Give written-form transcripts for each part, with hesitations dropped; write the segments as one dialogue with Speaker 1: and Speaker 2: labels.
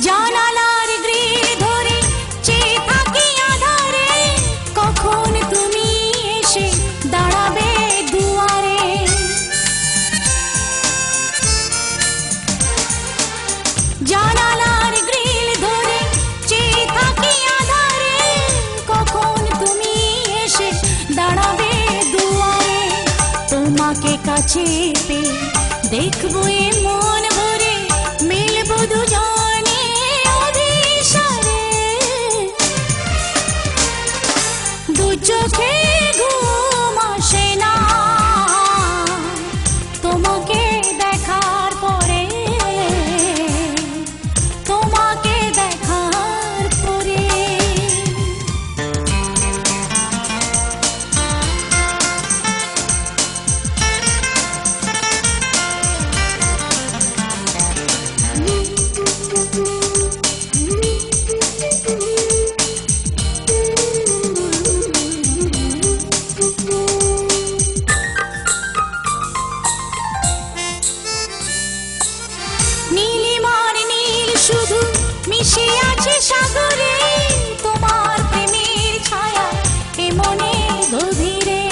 Speaker 1: জানালার গ্রিল ধরে চেয়ে থাকি আধারে, কখন তুমি এসে দাঁড়াবে দুয়ারে। জানালার গ্রিল ধরে চেয়ে থাকি আধারে, কখন তুমি এসে দাঁড়াবে দুয়ারে। তোমাকে কাছে পেয়ে দেখবো এ মন ভরে, মিলবো দুজনে অভিসারে। দু চোখে ঘুম আসে না তোমাকে দেখার পরে, তোমাকে দেখার পরে। নীলিমার নীল শুধু মিশে আছে সাগরে, তোমার প্রেমের ছায়া এ মনে গভীরে।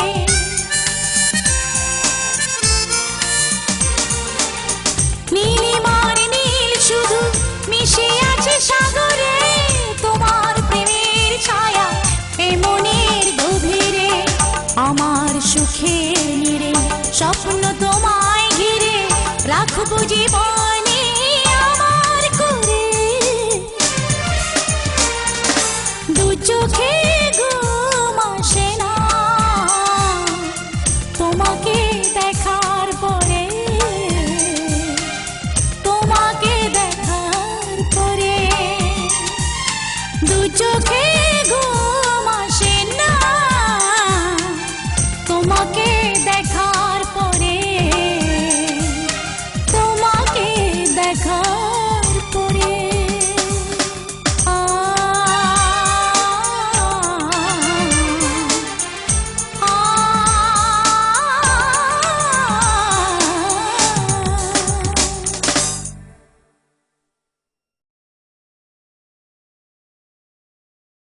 Speaker 1: নীলিমার নীল শুধু মিশে আছে সাগরে, তোমার প্রেমের ছায়া এ মনের গভীরে। আমার সুখের নীড়ে স্বপ্ন তোমায় ঘিরে, রাখবো জীবনে আমার করে। দু চোখে